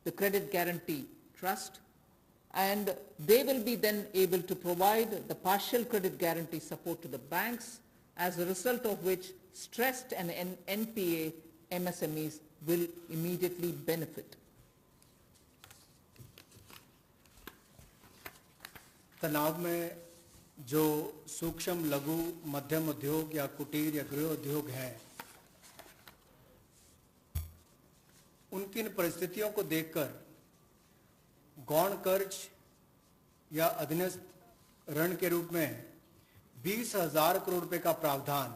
the Credit Guarantee Trust, and they will be then able to provide the partial credit guarantee support to the banks, as a result of which stressed and NPA MSMEs will immediately benefit. तनाव में जो सूक्ष्म लघु मध्यम उद्योग या कुटीर या गृह उद्योग हैं, उनकी इन परिस्थितियों को देखकर गौण कर्ज या अधीनस्थ ऋण के रूप में 20,000 करोड़ रुपए का प्रावधान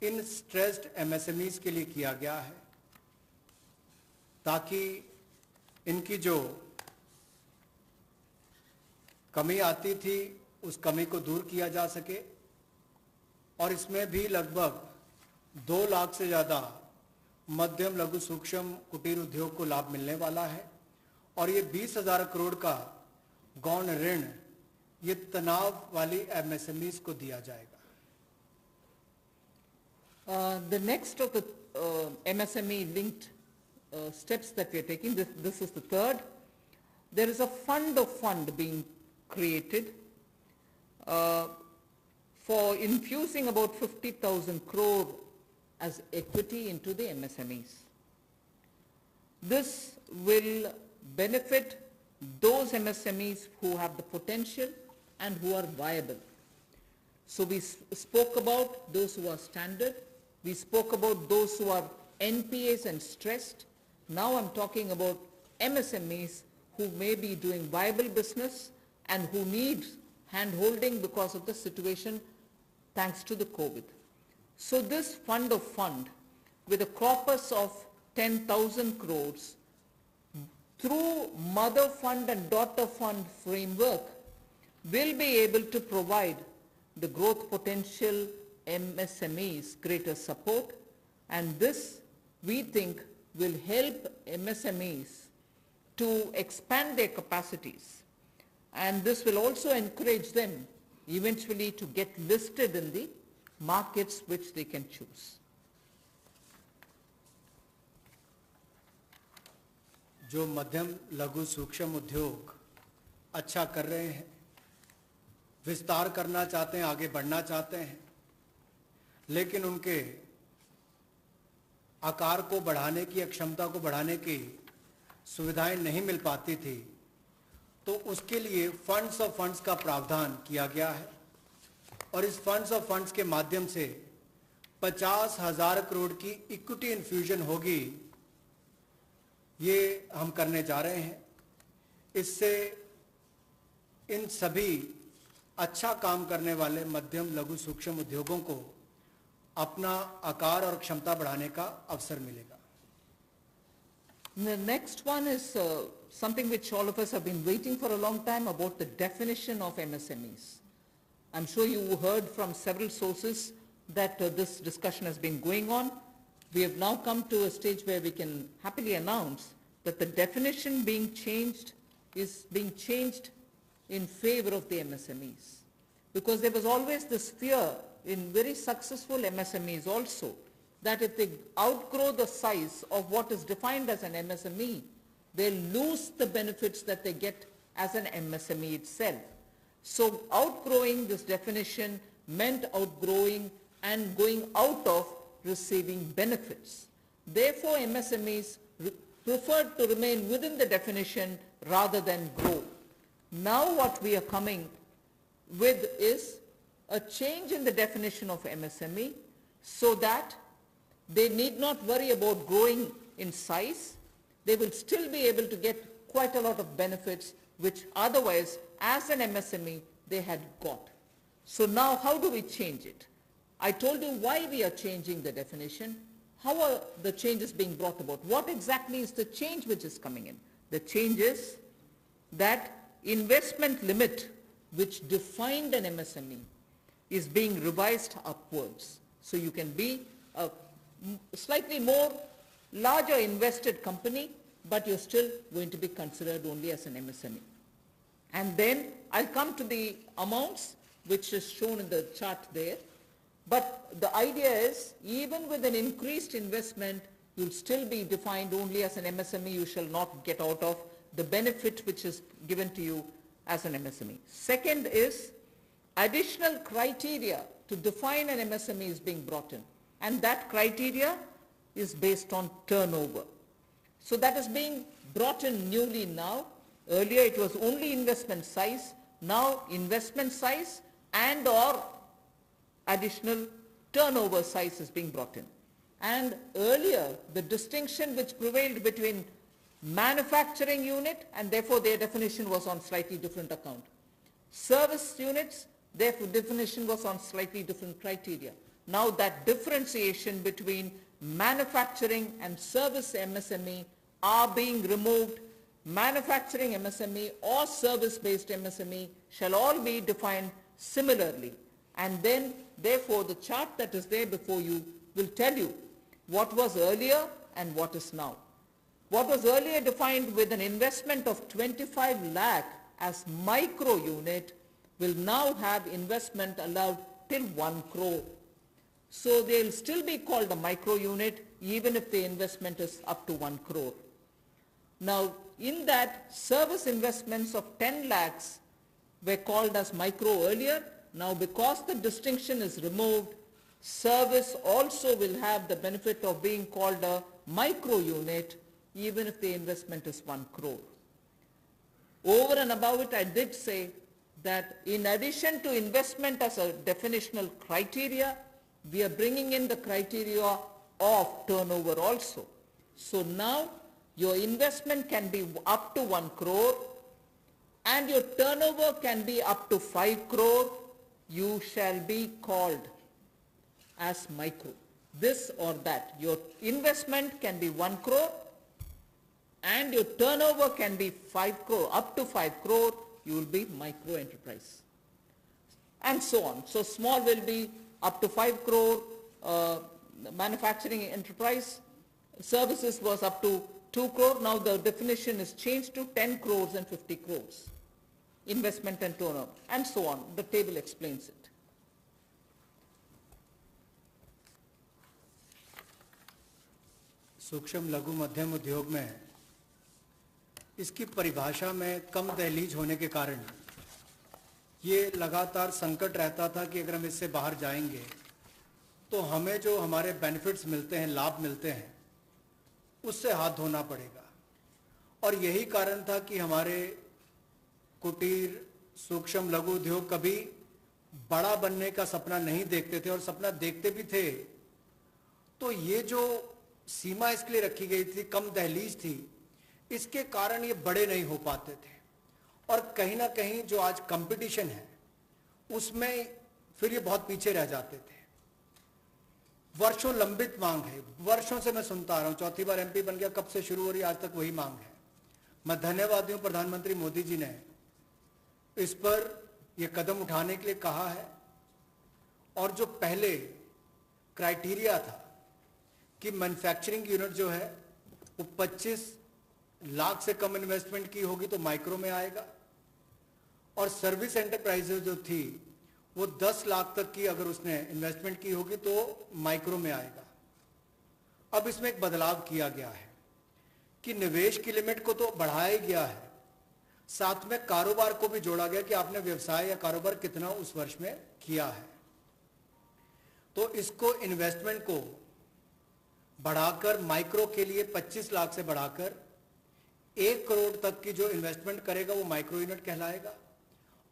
इन स्ट्रेस्ड एमएसएमईज के लिए किया गया है, ताकि इनकी जो कमी आती थी उस कमी को दूर किया जा सके। और इसमें भी लगभग 2 लाख से ज़्यादा मध्यम लघु सूक्ष्म कुटीर उद्योग को लाभ मिलने वाला है। और ये 20,000 करोड़ का गौण ऋण ये तनाव वाली एमएसएमईज को दिया जाएगा। The next of the MSME linked steps that we are taking, this is the third. There is a fund of fund being created for infusing about 50,000 crore as equity into the MSMEs. This will benefit those MSMEs who have the potential and who are viable. So we spoke about those who are standard, we spoke about those who are NPAs and stressed. Now I'm talking about MSMEs who may be doing viable business and who need hand-holding because of the situation thanks to the COVID. So this fund of fund, with a corpus of 10,000 crores, through mother fund and daughter fund framework, will be able to provide the growth potential MSMEs greater support, and this we think will help MSMEs to expand their capacities, and this will also encourage them eventually to get listed in the markets which they can choose. जो मध्यम लघु सूक्ष्म उद्योग अच्छा कर रहे हैं, विस्तार करना चाहते हैं, आगे बढ़ना चाहते हैं, लेकिन उनके आकार को बढ़ाने की, क्षमता को बढ़ाने की सुविधाएं नहीं मिल पाती थी, तो उसके लिए फंड्स ऑफ फंड्स का प्रावधान किया गया है। और इस फंड्स ऑफ फंड्स के माध्यम से 50,000 करोड़ की इक्विटी इन्फ्यूजन होगी, ये हम करने जा रहे हैं। इससे इन सभी अच्छा काम करने वाले मध्यम लघु सूक्ष्म उद्योगों को अपना आकार और क्षमता बढ़ाने का अवसर मिलेगा। The next one is something which all of us have been waiting for a long time, about the definition of MSMEs. I'm sure you heard from several sources that this discussion has been going on. We have now come to a stage where we can happily announce that the definition being changed is being changed in favor of the MSMEs. Because there was always this fear in very successful MSMEs also, that if they outgrow the size of what is defined as an MSME, they'll lose the benefits that they get as an MSME itself. So outgrowing this definition meant outgrowing and going out of receiving benefits. Therefore, MSMEs preferred to remain within the definition rather than grow. Now what we are coming with is a change in the definition of MSME so that they need not worry about growing in size. They will still be able to get quite a lot of benefits which otherwise as an MSME they had got. So now how do we change it? I told you why we are changing the definition. How are the changes being brought about? What exactly is the change which is coming in? The change is that investment limit which defined an MSME is being revised upwards. So you can be a slightly more larger invested company, but you're still going to be considered only as an MSME. And then I'll come to the amounts which is shown in the chart there. But the idea is, even with an increased investment, you'll still be defined only as an MSME. You shall not get out of the benefit which is given to you as an MSME. Second is additional criteria to define an MSME is being brought in, and that criteria is based on turnover. So that is being brought in newly now. Earlier it was only investment size. Now investment size and or additional turnover size is being brought in. And earlier the distinction which prevailed between manufacturing unit, and therefore their definition was on slightly different account. Service units, their definition was on slightly different criteria. Now that differentiation between manufacturing and service MSME are being removed. Manufacturing MSME or service-based MSME shall all be defined similarly. And then, therefore, the chart that is there before you will tell you what was earlier and what is now. What was earlier defined with an investment of 25 lakh as micro unit will now have investment allowed till 1 crore. So they will still be called a micro unit even if the investment is up to 1 crore. Now, in that, service investments of 10 lakhs were called as micro earlier. Now, because the distinction is removed, service also will have the benefit of being called a micro unit even if the investment is 1 crore. Over and above it, I did say that in addition to investment as a definitional criteria, we are bringing in the criteria of turnover also. So now your investment can be up to 1 crore and your turnover can be up to 5 crore. You shall be called as micro. This or that. Your investment can be 1 crore and your turnover can be 5 crore, up to 5 crore, you will be micro enterprise. And so on. So small will be up to 5 crore, manufacturing enterprise. Services was up to 2 crore. Now the definition is changed to 10 crores and 50 crores. Investment and turnover, and so on. The table explains it. सूक्ष्म लघु मध्यम उद्योग में इसकी परिभाषा में कम दहलीज होने के कारण ये लगातार संकट रहता था कि अगर हम इससे बाहर जाएंगे तो हमें जो हमारे बेनिफिट्स मिलते हैं, लाभ मिलते हैं, उससे हाथ धोना पड़ेगा। और यही कारण था कि हमारे कुटीर सूक्ष्म लघु उद्योग कभी बड़ा बनने का सपना नहीं देखते थे, और सपना देखते भी थे तो ये जो सीमा इसके लिए रखी गई थी, कम दहलीज थी, इसके कारण ये बड़े नहीं हो पाते थे। और कहीं ना कहीं जो आज कंपटीशन है उसमें फिर ये बहुत पीछे रह जाते थे। वर्षों लंबित मांग है, वर्षों से मैं सुनता आ रहा हूं, चौथी बार एमपी बन गया, कब से शुरू हो रही, आज तक वही मांग है। मैं धन्यवादी हूं प्रधानमंत्री मोदी जी ने इस पर यह कदम उठाने के लिए कहा है। और जो पहले क्राइटेरिया था कि मैन्युफैक्चरिंग यूनिट जो है वो 25 लाख से कम इन्वेस्टमेंट की होगी तो माइक्रो में आएगा, और सर्विस एंटरप्राइजेज जो थी वो 10 लाख तक की अगर उसने इन्वेस्टमेंट की होगी तो माइक्रो में आएगा। अब इसमें एक बदलाव किया गया है कि निवेश की लिमिट को तो बढ़ाया गया है, साथ में कारोबार को भी जोड़ा गया कि आपने व्यवसाय या कारोबार कितना उस वर्ष में किया है। तो इसको इन्वेस्टमेंट को बढ़ाकर माइक्रो के लिए 25 लाख से बढ़ाकर 1 करोड़ तक की जो इन्वेस्टमेंट करेगा वो माइक्रो यूनिट कहलाएगा।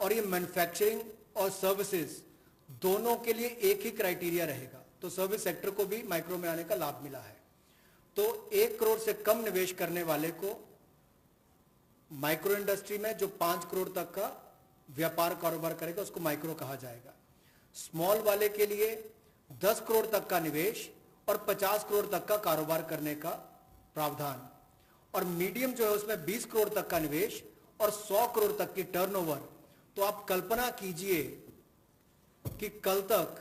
और ये मैन्युफैक्चरिंग और सर्विसेज दोनों के लिए एक ही क्राइटेरिया रहेगा, तो सर्विस सेक्टर को भी माइक्रो में आने का लाभ मिला है। तो 1 करोड़ से कम निवेश करने वाले को माइक्रो इंडस्ट्री में जो 5 करोड़ तक का व्यापार कारोबार करेगा उसको माइक्रो कहा जाएगा। स्मॉल वाले के लिए 10 करोड़ तक का निवेश और 50 करोड़ तक का कारोबार करने का प्रावधान, और मीडियम जो है उसमें 20 करोड़ तक का निवेश और 100 करोड़ तक की टर्नओवर। तो आप कल्पना कीजिए कि कल तक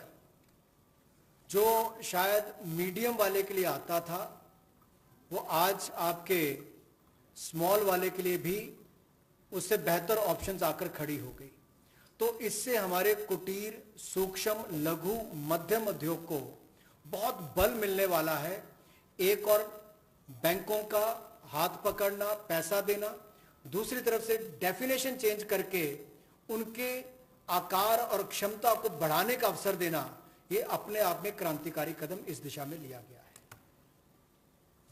जो शायद मीडियम वाले के लिए आता था वो आज आपके स्मॉल वाले के लिए भी उससे बेहतर ऑप्शंस आकर खड़ी हो गई। तो इससे हमारे कुटीर सूक्ष्म लघु मध्यम उद्योग को बहुत बल मिलने वाला है। एक और बैंकों का हाथ पकड़ना, पैसा देना, दूसरी तरफ से डेफिनेशन चेंज करके उनके आकार और क्षमता को बढ़ाने का अवसर देना, ये अपने आप में क्रांतिकारी कदम इस दिशा में लिया गया है।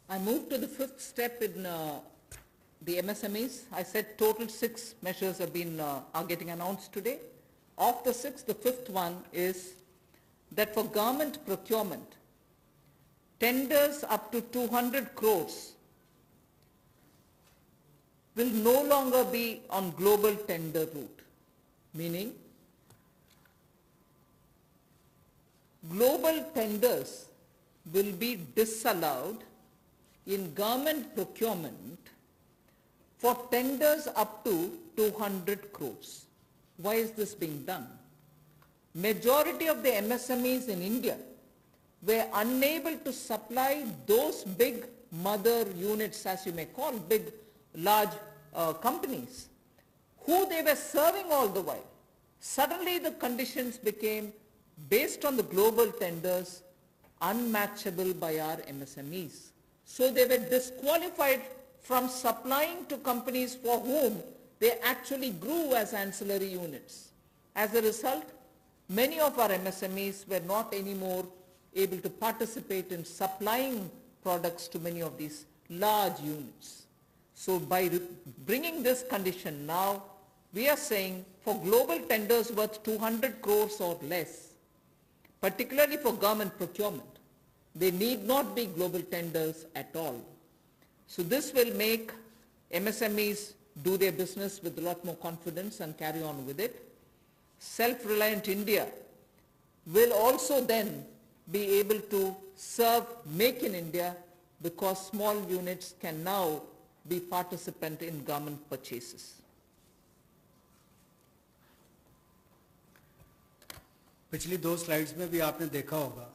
I move to the fifth step in the MSMEs. I said total 6 measures are getting announced today. Of the 6, the fifth one is that for government procurement, tenders up to 200 crores will no longer be on global tender route, meaning global tenders will be disallowed in government procurement for tenders up to 200 crores. Why is this being done? Majority of the MSMEs in India were unable to supply those big mother units, as you may call, big, large companies, who they were serving all the while. Suddenly the conditions became, based on the global tenders, unmatchable by our MSMEs. So they were disqualified from supplying to companies for whom they actually grew as ancillary units. As a result, many of our MSMEs were not anymore able to participate in supplying products to many of these large units. So by bringing this condition now, we are saying for global tenders worth 200 crores or less, particularly for government procurement, they need not be global tenders at all. So this will make MSMEs do their business with a lot more confidence and carry on with it. Self-reliant India will also then be able to serve Make in India, because small units can now be participant in government purchases. पिछली 2 slides में भी आपने देखा होगा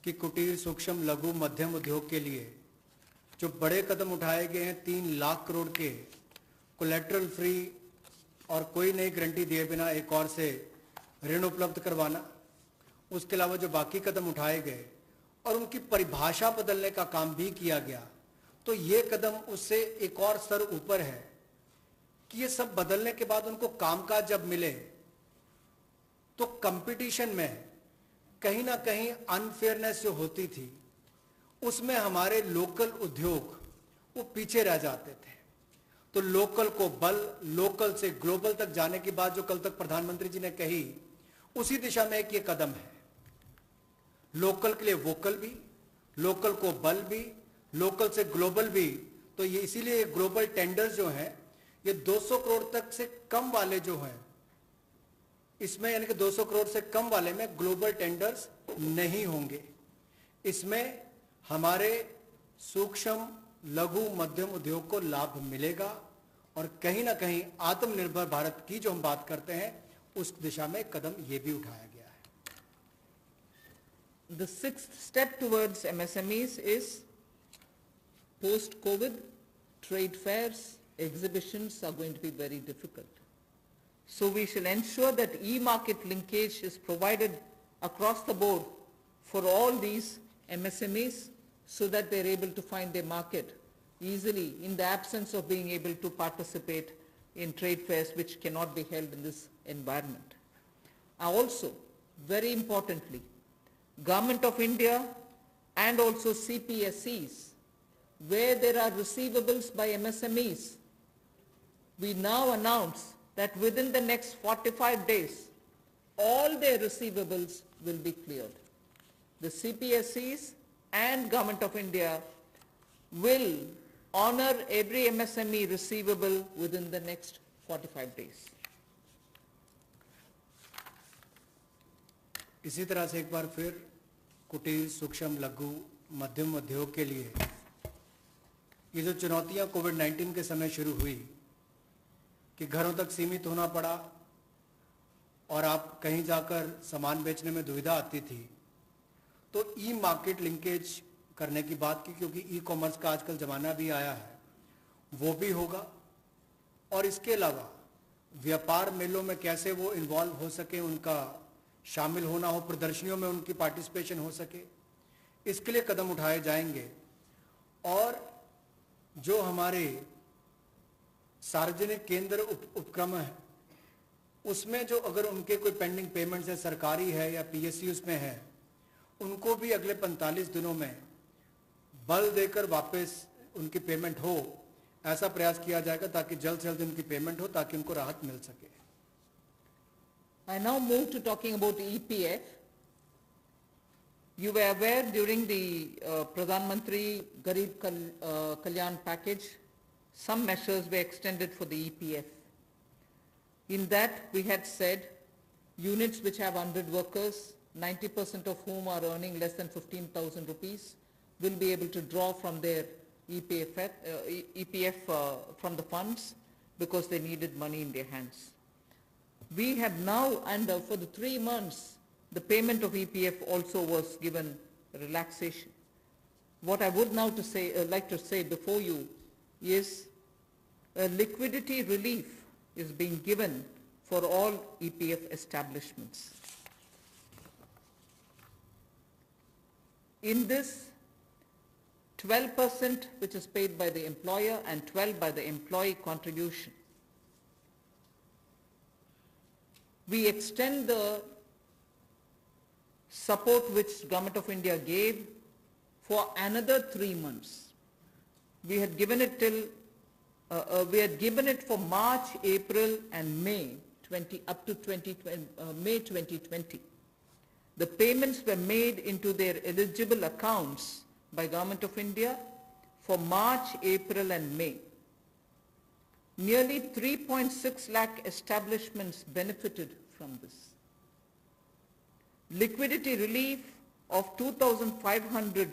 कि कुटीर, सूक्ष्म, लघु, मध्यम उद्योग के लिए जो बड़े कदम उठाए गए हैं, 3 लाख करोड़ के कोलेटरल फ्री और कोई नई गारंटी दिए बिना एक और से ऋण उपलब्ध करवाना, उसके अलावा जो बाकी कदम उठाए गए और उनकी परिभाषा बदलने का काम भी किया गया, तो ये कदम उससे एक और स्तर ऊपर है कि ये सब बदलने के बाद उनको कामकाज जब मिले तो कंपटीशन में कहीं ना कहीं अनफेयरनेस जो होती थी, उसमें हमारे लोकल उद्योग वो पीछे रह जाते थे। तो लोकल को बल, लोकल से ग्लोबल तक जाने की बात जो कल तक प्रधानमंत्री जी ने कही, उसी दिशा में एक ये कदम है। लोकल के लिए वोकल भी, लोकल को बल भी, लोकल से ग्लोबल भी। तो ये इसीलिए ग्लोबल टेंडर्स जो हैं, ये 200 करोड़ तक से कम वाले जो हैं, इसमें यानी कि 200 करोड़ से कम वाले में ग्लोबल टेंडर्स नहीं होंगे। इसमें हमारे सूक्ष्म, लघु, मध्यम उद्योग को लाभ मिलेगा और कहीं ना कहीं आत्मनिर्भर भारत की जो हम बात करते हैं, उस दिशा में कदम ये भी उठाया गया है। The sixth step towards MSMEs is post-COVID, trade fairs, exhibitions are going to be very difficult. So we shall ensure that e-market linkage is provided across the board for all these MSMEs so that they're able to find their market easily in the absence of being able to participate in trade fairs which cannot be held in this environment. Also, very importantly, Government of India and also CPSEs, where there are receivables by MSMEs, we now announce that within the next 45 days, all their receivables will be cleared. The CPSEs and Government of India will honor every MSME receivable within the next 45 days. इसी तरह से एक बार फिर कुटीर, सूक्ष्म, लघु, मध्यम उद्योग के लिए ये जो चुनौतियां कोविड-19 के समय शुरू हुई कि घरों तक सीमित होना पड़ा और आप कहीं जाकर सामान बेचने में दुविधा आती थी, तो ई मार्केट लिंकेज करने की बात की, क्योंकि ई कॉमर्स का आजकल ज़माना भी आया है, वो भी होगा। और इसके अलावा व्यापार मेलों में कैसे वो इन्वॉल्व हो सके, उनका शामिल होना हो, प्रदर्शनियों में उनकी पार्टिसिपेशन हो सके, इसके लिए कदम उठाए जाएंगे। और जो हमारे सार्वजनिक केंद्र उपक्रम है उसमें जो अगर उनके कोई पेंडिंग पेमेंट्स है, सरकारी है या पीएसयूज में है, उनको भी अगले 45 दिनों में बल देकर वापस उनकी पेमेंट हो, ऐसा प्रयास किया जाएगा ताकि जल्द से जल्द उनकी पेमेंट हो, ताकि उनको राहत मिल सके। I now move to talking about EPF. You were aware during the Pradhan Mantri Garib Kalyan package, some measures were extended for the EPF. In that, we had said units which have 100 workers, 90% of whom are earning less than 15,000 rupees, will be able to draw from their EPF from the funds because they needed money in their hands. We have now, and for the 3 months, the payment of EPF also was given relaxation. What I would now like to say before you is a liquidity relief is being given for all EPF establishments. In this, 12% which is paid by the employer and 12% by the employee contribution. We extend the support which Government of India gave for another 3 months. We had given it for March, April and May up to May 2020. The payments were made into their eligible accounts by Government of India for March, April and May. Nearly 3.6 lakh establishments benefited from this. Liquidity relief of 2,500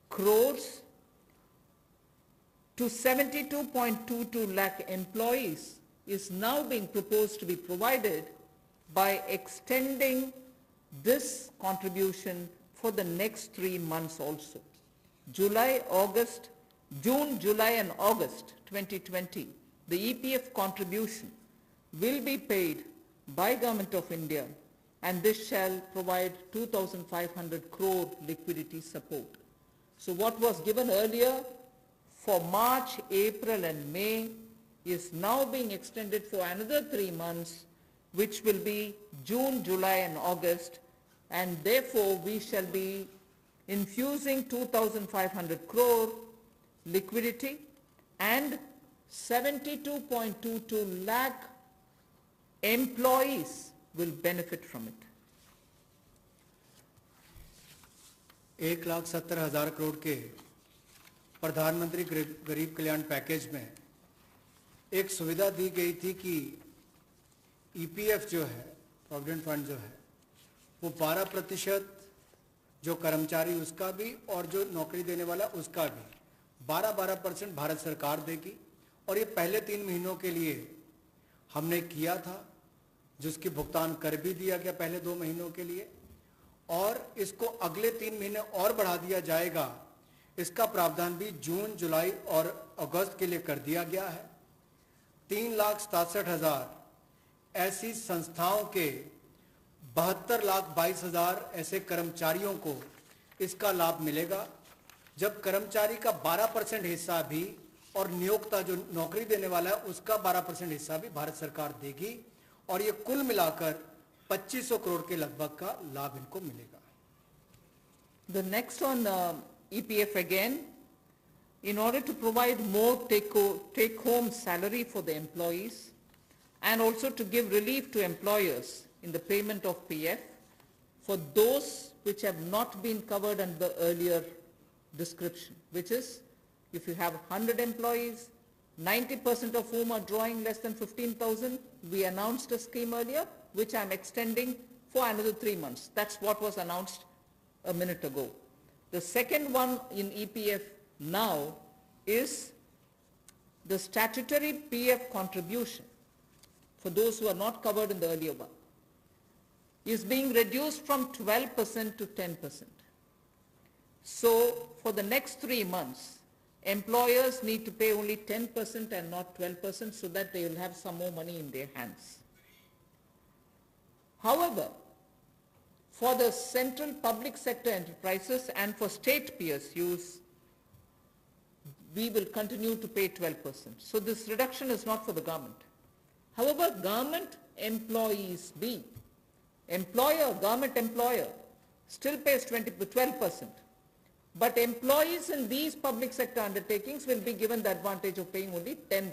crores to 72.22 lakh employees is now being proposed to be provided by extending this contribution for the next 3 months also. June, July and August 2020, the EPF contribution will be paid by Government of India, and this shall provide 2,500 crore liquidity support. So what was given earlier for March, April and May is now being extended for another 3 months, which will be June, July and August, and therefore we shall be infusing 2,500 crore liquidity and 72.22 lakh employees will benefit from it. 1,70,000 crore के प्रधानमंत्री गरीब कल्याण package में एक सुविधा दी गई थी कि EPF जो है, प्रोविडेंट फंड जो है, वो 12% जो कर्मचारी उसका भी और जो नौकरी देने वाला उसका भी 12% भारत सरकार देगी। और ये पहले 3 महीनों के लिए हमने किया था, जिसकी भुगतान कर भी दिया गया पहले 2 महीनों के लिए, और इसको अगले 3 महीने और बढ़ा दिया जाएगा। इसका प्रावधान भी जून, जुलाई और अगस्त के लिए कर दिया गया है। 3,67,000 ऐसी संस्थाओं के 72,22,000 ऐसे कर्मचारियों को इसका लाभ मिलेगा, जब कर्मचारी का 12% हिस्सा भी और नियोक्ता जो नौकरी देने वाला है उसका 12% हिस्सा भी भारत सरकार देगी, और ये कुल मिलाकर 2500 करोड़ के लगभग का लाभ इनको मिलेगा। The next on EPF again, in order to provide more take-home salary for the employees and also to give relief to employers in the payment of PF for those which have not been covered under the earlier description, which is if you have 100 employees, 90% of whom are drawing less than 15,000, we announced a scheme earlier, which I'm extending for another 3 months. That's what was announced a minute ago. The second one in EPF now is the statutory PF contribution for those who are not covered in the earlier one is being reduced from 12% to 10%. So for the next 3 months, employers need to pay only 10% and not 12% so that they will have some more money in their hands. However, for the central public sector enterprises and for state PSUs, we will continue to pay 12%. So this reduction is not for the government. However, government employees B, government employer, still pays 12%. But employees in these public sector undertakings will be given the advantage of paying only 10%.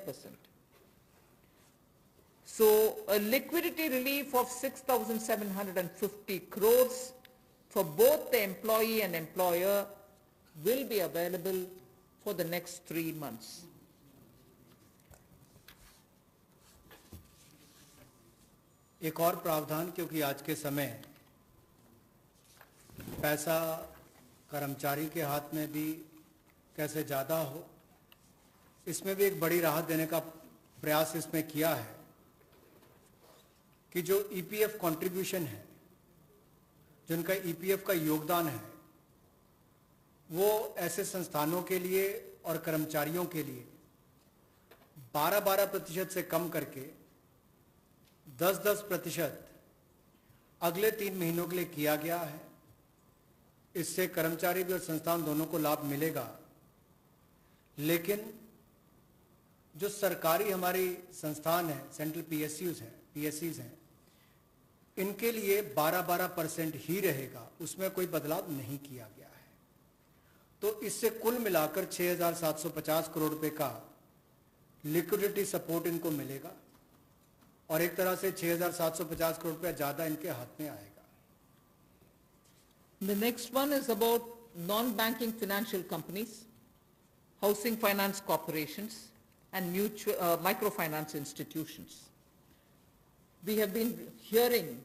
So a liquidity relief of 6,750 crores for both the employee and employer will be available for the next 3 months. एक और प्रावधान, क्योंकि आज के समय पैसा कर्मचारी के हाथ में भी कैसे ज़्यादा हो, इसमें भी एक बड़ी राहत देने का प्रयास इसमें किया है कि जो ईपीएफ कंट्रीब्यूशन है, जिनका ईपीएफ का योगदान है, वो ऐसे संस्थानों के लिए और कर्मचारियों के लिए 12% से कम करके 10% अगले 3 महीनों के लिए किया गया है। इससे कर्मचारी भी और संस्थान दोनों को लाभ मिलेगा। लेकिन जो सरकारी हमारी संस्थान है, सेंट्रल पीएससीज हैं, इनके लिए 12% ही रहेगा, उसमें कोई बदलाव नहीं किया गया है। तो इससे कुल मिलाकर 6,750 करोड़ रुपए का लिक्विडिटी सपोर्ट इनको मिलेगा और एक तरह से 6,750 करोड़ रुपया ज्यादा इनके हाथ में आएगा। The next one is about non-banking financial companies, housing finance corporations, and microfinance institutions. We have been hearing,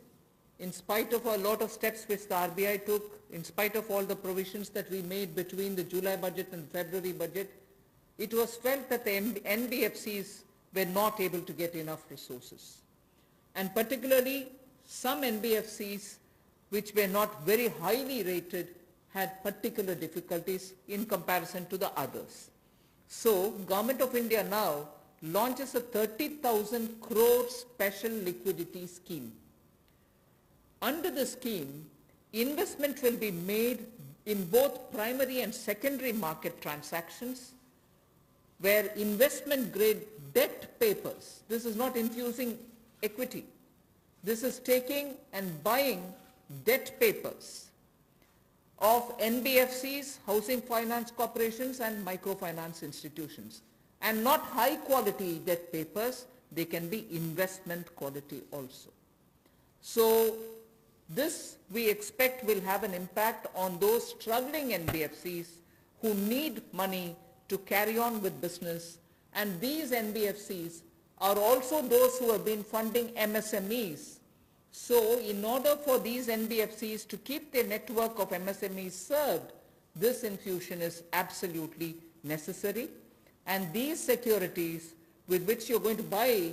in spite of a lot of steps which the RBI took, in spite of all the provisions that we made between the July budget and February budget, it was felt that the NBFCs were not able to get enough resources. And particularly some NBFCs which were not very highly rated had particular difficulties in comparison to the others. So Government of India now launches a 30,000 crore special liquidity scheme. Under the scheme, investment will be made in both primary and secondary market transactions where investment grade debt papers, this is not infusing equity, this is taking and buying debt papers of NBFCs, housing finance corporations and microfinance institutions, and not high quality debt papers, they can be investment quality also. So this we expect will have an impact on those struggling NBFCs who need money to carry on with business, and these NBFCs are also those who have been funding MSMEs. So in order for these NBFCs to keep their network of MSMEs served, this infusion is absolutely necessary, and these securities with which you're going to buy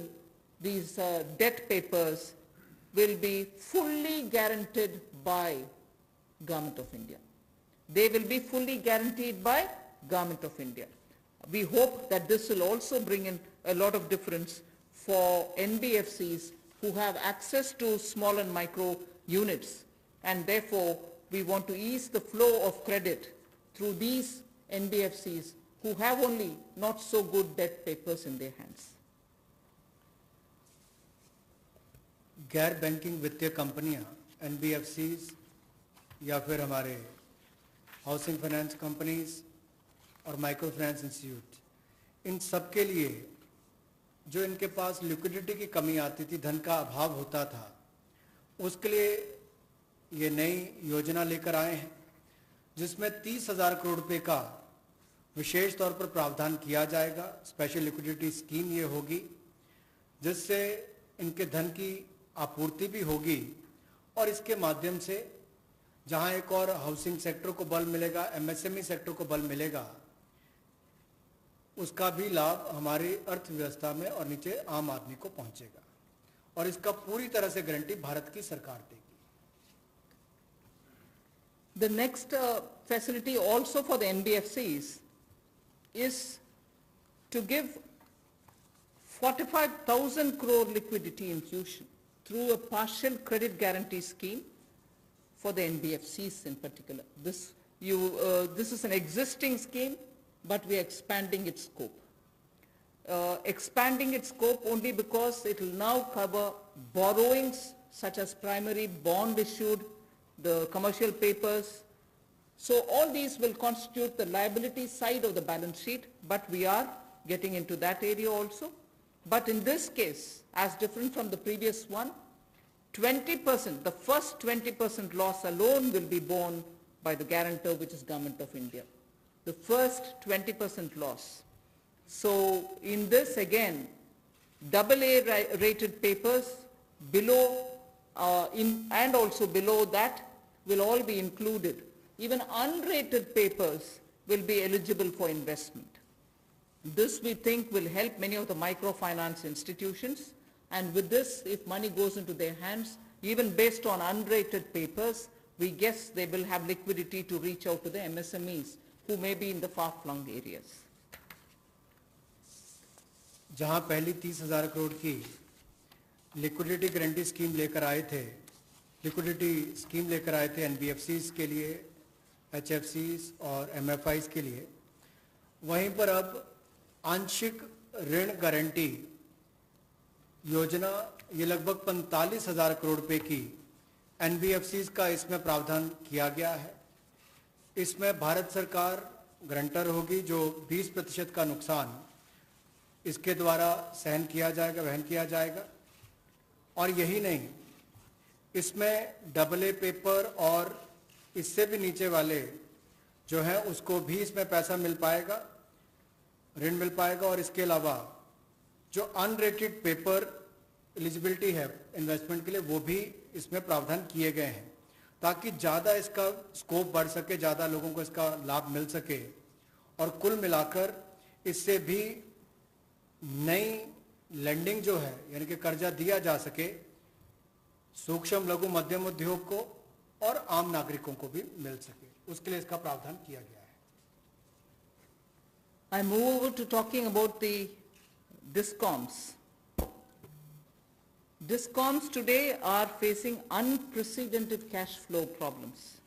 these debt papers will be fully guaranteed by Government of India. They will be fully guaranteed by Government of India. We hope that this will also bring in a lot of difference for NBFCs who have access to small and micro units, and therefore we want to ease the flow of credit through these NBFCs who have only not so good debt papers in their hands. गैर banking वित्तीय कंपनियां, NBFCs या फिर हमारे housing finance companies और micro finance institute, इन सब के लिए जो इनके पास लिक्विडिटी की कमी आती थी, धन का अभाव होता था, उसके लिए ये नई योजना लेकर आए हैं जिसमें 30,000 करोड़ रुपए का विशेष तौर पर प्रावधान किया जाएगा। स्पेशल लिक्विडिटी स्कीम ये होगी जिससे इनके धन की आपूर्ति भी होगी और इसके माध्यम से जहां एक और हाउसिंग सेक्टर को बल मिलेगा, एमएसएमई सेक्टर को बल मिलेगा, उसका भी लाभ हमारी अर्थव्यवस्था में और नीचे आम आदमी को पहुंचेगा और इसका पूरी तरह से गारंटी भारत की सरकार देगी। The next facility also for the NBFCs is to give 45,000 crore liquidity infusion through a partial credit guarantee scheme for the NBFCs in particular. This is an existing scheme but we are expanding its scope. Expanding its scope only because it will now cover borrowings such as primary bond issued, the commercial papers. So all these will constitute the liability side of the balance sheet, but we are getting into that area also. But in this case, as different from the previous one, 20%, the first 20% loss alone will be borne by the guarantor, which is Government of India. The first 20% loss. So in this again, AA rated papers below and also below that will all be included. Even unrated papers will be eligible for investment. This we think will help many of the microfinance institutions, and with this, if money goes into their hands, even based on unrated papers, we guess they will have liquidity to reach out to the MSMEs who may be in the far-flung areas. जहां पहली 30,000 करोड़ की liquidity guarantee scheme लेकर आए थे, liquidity scheme लेकर आए थे NBFCs के लिए, एचएफसीज और एमएफआईज के लिए, वहीं पर अब आंशिक ऋण गारंटी योजना ये लगभग 45,000 करोड़ रुपए की एनबीएफसीज का इसमें प्रावधान किया गया है। इसमें भारत सरकार गारंटर होगी, जो 20% का नुकसान इसके द्वारा सहन किया जाएगा, वहन किया जाएगा। और यही नहीं, इसमें AA पेपर और इससे भी नीचे वाले जो हैं उसको भी इसमें पैसा मिल पाएगा, ऋण मिल पाएगा। और इसके अलावा जो अनरेटेड पेपर एलिजिबिलिटी है इन्वेस्टमेंट के लिए, वो भी इसमें प्रावधान किए गए हैं, ताकि ज़्यादा इसका स्कोप बढ़ सके, ज़्यादा लोगों को इसका लाभ मिल सके। और कुल मिलाकर इससे भी नई लेंडिंग जो है, यानी कि कर्जा दिया जा सके सूक्ष्म लघु मध्यम उद्योग को और आम नागरिकों को भी मिल सके, उसके लिए इसका प्रावधान किया गया है। I move over to talking about the DISCOMs. DISCOMs today are facing unprecedented cash flow problems.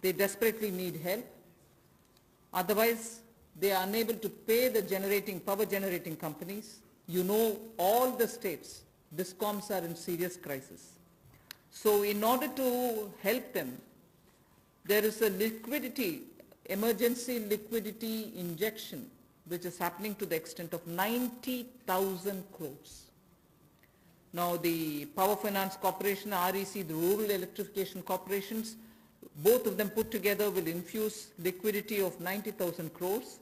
They desperately need help. Otherwise, they are unable to pay the power generating companies. You know, all the states, DISCOMs are in serious crisis. So in order to help them, there is a emergency liquidity injection, which is happening to the extent of 90,000 crores. Now the Power Finance Corporation, REC, the Rural Electrification Corporations, both of them put together will infuse liquidity of 90,000 crores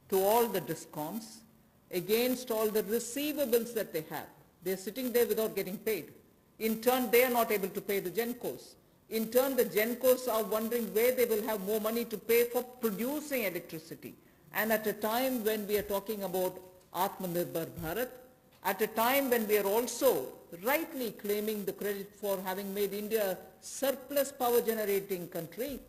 to all the DISCOMs against all the receivables that they have. They are sitting there without getting paid. In turn, they are not able to pay the GENCOs. In turn, the GENCOs are wondering where they will have more money to pay for producing electricity. And at a time when we are talking about Atmanirbhar Bharat, at a time when we are also rightly claiming the credit for having made India a surplus power generating country,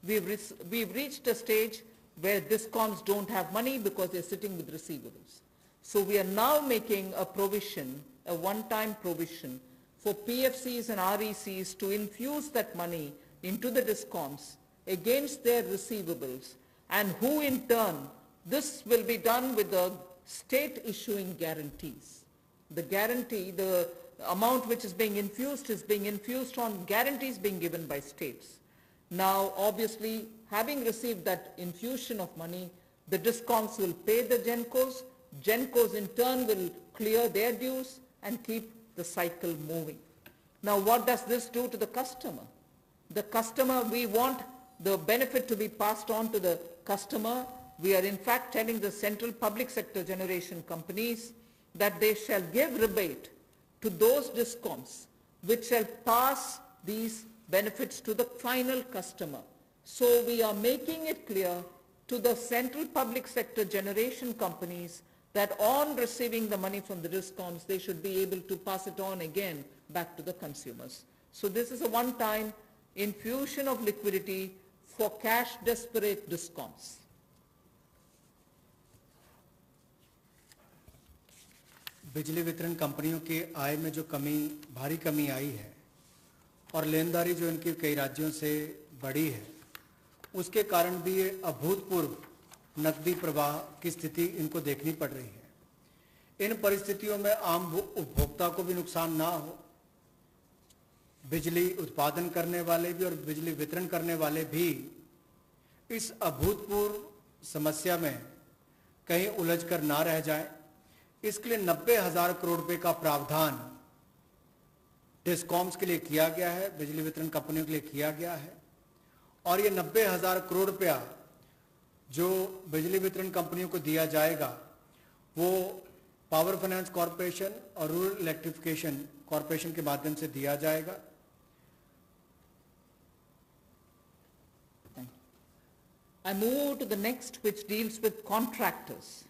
we've reached a stage where DISCOMs don't have money because they're sitting with receivables. So we are now making a provision, a one-time provision for PFCs and RECs to infuse that money into the DISCOMs against their receivables, and who in turn, this will be done with the state issuing guarantees. The guarantee, the amount which is being infused on guarantees being given by states. Now, obviously, having received that infusion of money, the DISCOMs will pay the GENCOs. GENCOs in turn will clear their dues and keep the cycle moving. Now, what does this do to the customer? The customer, we want the benefit to be passed on to the customer. We are in fact telling the central public sector generation companies that they shall give rebate to those DISCOMs which shall pass these benefits to the final customer. So we are making it clear to the central public sector generation companies that on receiving the money from the DISCOMs, they should be able to pass it on again back to the consumers. So this is a one-time infusion of liquidity for cash desperate DISCOMs. बिजली वितरण कंपनियों के आय में जो भारी कमी आई है और लेनदारी जो इनकी कई राज्यों से बढ़ी है, उसके कारण भी ये अभूतपूर्व नकदी प्रवाह की स्थिति इनको देखनी पड़ रही है। इन परिस्थितियों में आम उपभोक्ता को भी नुकसान ना हो, बिजली उत्पादन करने वाले भी और बिजली वितरण करने वाले भी इस अभूतपूर्व समस्या में कहीं उलझकर ना रह जाएं, इसके लिए 90,000 करोड़ रुपए का प्रावधान डिस्कॉम्स के लिए किया गया है, बिजली वितरण कंपनियों के लिए किया गया है। और ये 90,000 करोड़ रुपया जो बिजली वितरण कंपनियों को दिया जाएगा वो पावर फाइनेंस कॉरपोरेशन और रूरल इलेक्ट्रिफिकेशन कॉरपोरेशन के माध्यम से दिया जाएगा। I move to the next, which deals with contractors.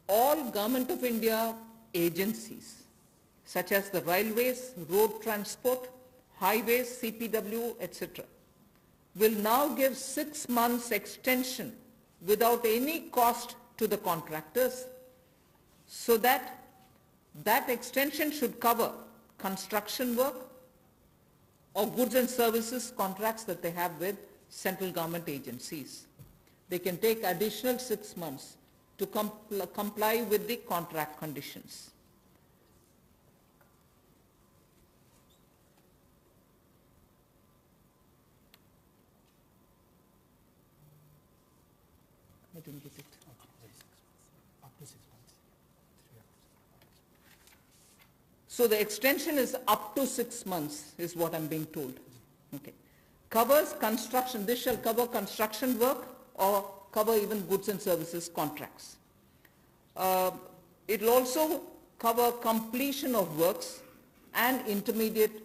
All Government of India agencies, such as the railways, road transport, highways, CPW, etc., will now give 6 months extension without any cost to the contractors, so that extension should cover construction work or goods and services contracts that they have with central government agencies. They can take additional 6 months to comply with the contract conditions. I didn't get it. Up to 6 months. So the extension is up to 6 months is what I'm being told. Okay. Covers construction, this shall cover construction work or cover even goods and services contracts. It will also cover completion of works and intermediate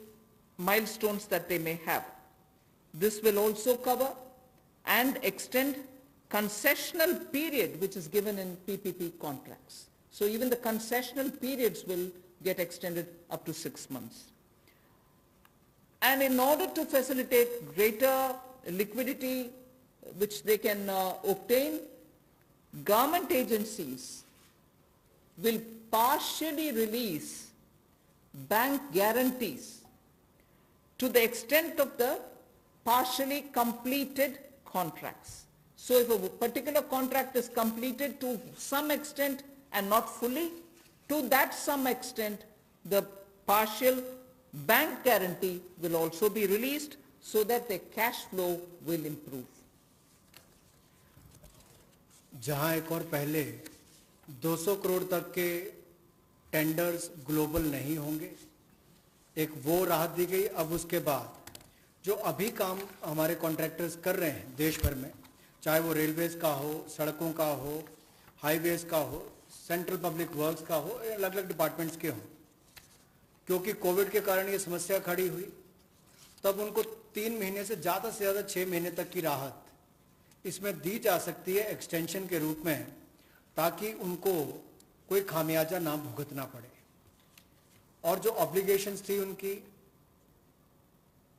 milestones that they may have. This will also cover and extend concessional period which is given in PPP contracts. So even the concessional periods will get extended up to 6 months. And in order to facilitate greater liquidity which they can obtain, government agencies will partially release bank guarantees to the extent of the partially completed contracts. So if a particular contract is completed to some extent and not fully, to that some extent the partial bank guarantee will also be released so that the cash flow will improve. जहां एक और पहले 200 करोड़ तक के tenders global नहीं होंगे, एक वो राहत दी गई। अब उसके बाद जो अभी काम हमारे कॉन्ट्रैक्टर्स कर रहे हैं देश भर में, चाहे वो रेलवेज का हो, सड़कों का हो, हाईवेज का हो, सेंट्रल पब्लिक वर्क्स का हो, अलग अलग डिपार्टमेंट्स के हों, क्योंकि कोविड के कारण ये समस्या खड़ी हुई, तब उनको 3 महीने से ज़्यादा 6 महीने तक की राहत इसमें दी जा सकती है एक्सटेंशन के रूप में, ताकि उनको कोई खामियाजा ना भुगतना पड़े। और जो ऑब्लिगेशंस थी उनकी,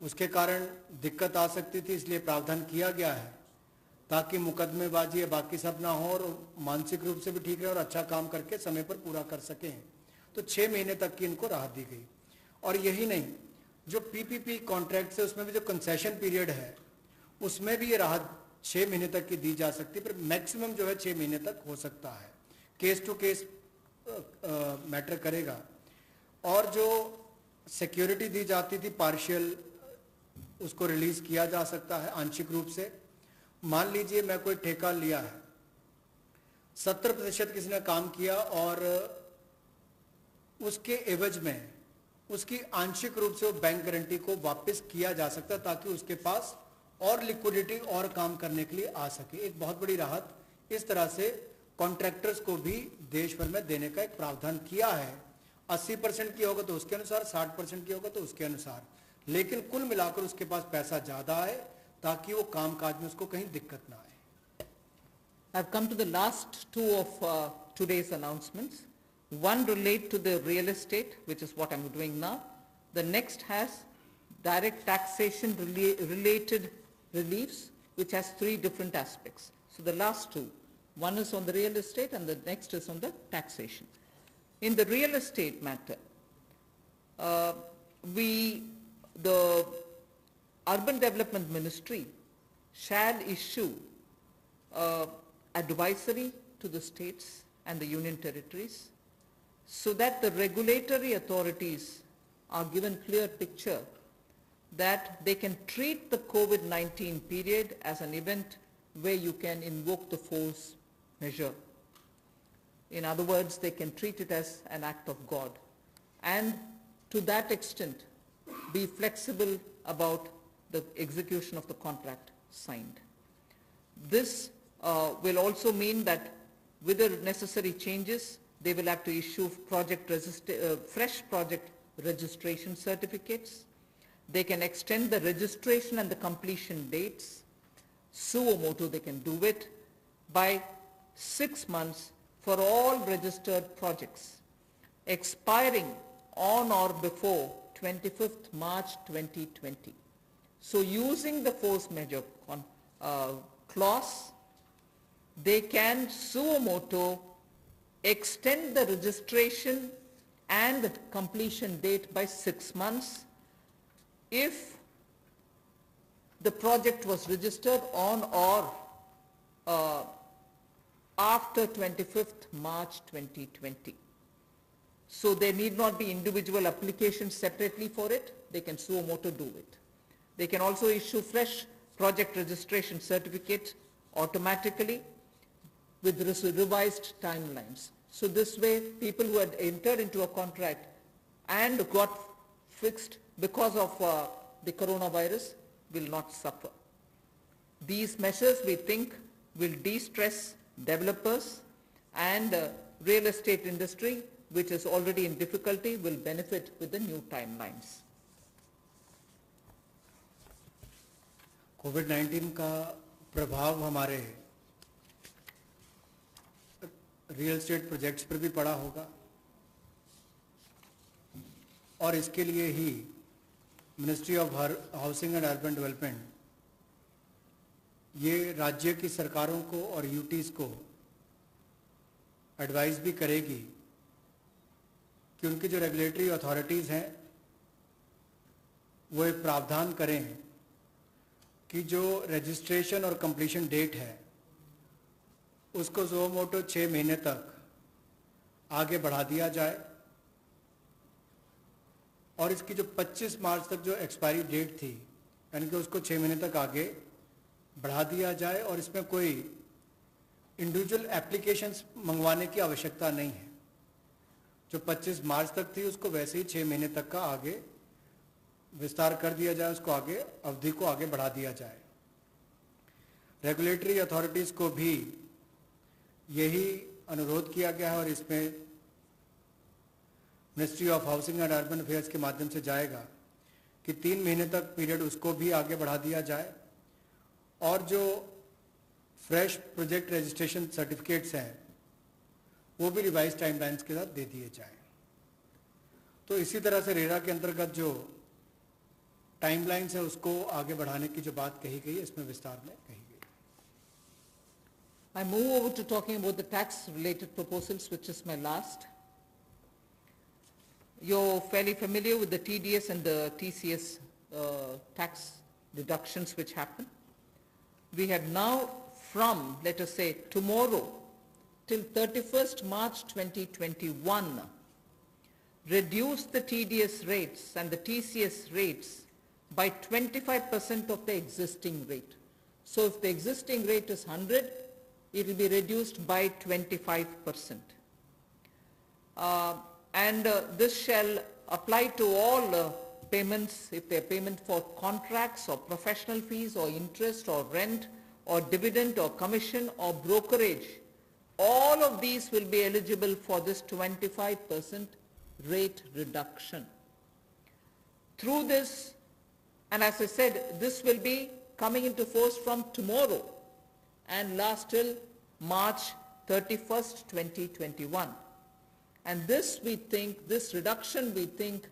उसके कारण दिक्कत आ सकती थी, इसलिए प्रावधान किया गया है ताकि मुकदमेबाजी या बाकी सब ना हो और मानसिक रूप से भी ठीक रहे और अच्छा काम करके समय पर पूरा कर सकें। तो 6 महीने तक की इनको राहत दी गई। और यही नहीं, जो पीपीपी कॉन्ट्रैक्ट है उसमें भी जो कंसेशन पीरियड है उसमें भी ये राहत 6 महीने तक की दी जा सकती है, पर मैक्सिमम जो है 6 महीने तक हो सकता है। केस टू केस मैटर करेगा। और जो सिक्योरिटी दी जाती थी पार्शियल, उसको रिलीज किया जा सकता है आंशिक रूप से। मान लीजिए मैं कोई ठेका लिया है, 70% किसी ने काम किया और उसके एवज में उसकी आंशिक रूप से वो बैंक गारंटी को वापस किया जा सकता है, ताकि उसके पास और लिक्विडिटी और काम करने के लिए आ सके। एक बहुत बड़ी राहत इस तरह से कॉन्ट्रैक्टर्स को भी देश भर में देने का एक प्रावधान किया है। 80% की होगा तो उसके अनुसार, 60% की होगा तो उसके अनुसार, लेकिन कुल मिलाकर उसके पास पैसा ज्यादा है ताकि वो काम काज में उसको कहीं दिक्कत ना आए। I've come to the last two of today's announcements. One relate to the real estate, which is what I'm doing now. The next has direct taxation related reliefs, which has 3 different aspects. So the last two, one is on the real estate and the next is on the taxation. In the real estate matter, the Urban Development Ministry shall issue advisory to the states and the union territories so that the regulatory authorities are given clear picture that they can treat the COVID-19 period as an event where you can invoke the force measure. In other words, they can treat it as an act of God, and to that extent be flexible about the execution of the contract signed. This will also mean that with the necessary changes, they will have to issue fresh project registration certificates. They can extend the registration and the completion dates. Suo motu, they can do it by 6 months for all registered projects, expiring on or before 25th March 2020. So using the force majeure clause, they can suo motu extend the registration and the completion date by 6 months if the project was registered on or after 25th March 2020. So there need not be individual applications separately for it. They can suo motu do it. They can also issue fresh project registration certificates automatically with revised timelines. So this way, people who had entered into a contract and got fixed because of the coronavirus will not suffer. These measures, we think, will de-stress developers, and real estate industry, which is already in difficulty, will benefit with the new timelines. कोविड-19 का प्रभाव हमारे real estate projects पर भी पड़ा होगा, और इसके लिए ही ministry of housing and urban development ये राज्य की सरकारों को और यूटीज को एडवाइस भी करेगी कि उनकी जो रेगुलेटरी अथॉरिटीज़ हैं वो एक प्रावधान करें कि जो रजिस्ट्रेशन और कंप्लीशन डेट है उसको सुओ मोटो 6 महीने तक आगे बढ़ा दिया जाए, और इसकी जो 25 मार्च तक जो एक्सपायरी डेट थी यानी कि उसको 6 महीने तक आगे बढ़ा दिया जाए, और इसमें कोई इंडिविजुअल एप्लीकेशंस मंगवाने की आवश्यकता नहीं है। जो 25 मार्च तक थी उसको वैसे ही 6 महीने तक का आगे विस्तार कर दिया जाए, उसको आगे अवधि को आगे बढ़ा दिया जाए। रेगुलेटरी अथॉरिटीज़ को भी यही अनुरोध किया गया है, और इसमें ministry of housing and urban affairs के माध्यम से जाएगा कि 3 महीने तक पीरियड उसको भी आगे बढ़ा दिया जाए, और जो फ्रेश प्रोजेक्ट रजिस्ट्रेशन सर्टिफिकेट्स हैं वो भी रिवाइज टाइमलाइंस के साथ दे दिए जाएं। तो इसी तरह से रेरा के अंतर्गत जो टाइमलाइंस है उसको आगे बढ़ाने की जो बात कही गई है इसमें विस्तार में कही गई। I move over to talking about the tax related proposals, which is my last. You're fairly familiar with the TDS and the TCS tax deductions which happen. We have now from, let us say, tomorrow till 31st March 2021 reduced the TDS rates and the TCS rates by 25% of the existing rate. So if the existing rate is 100, it will be reduced by 25%. This shall apply to all payments, if they are payment for contracts or professional fees or interest or rent or dividend or commission or brokerage. All of these will be eligible for this 25% rate reduction. Through this, and as I said, this will be coming into force from tomorrow and last till March 31st, 2021. And this we think, this reduction we think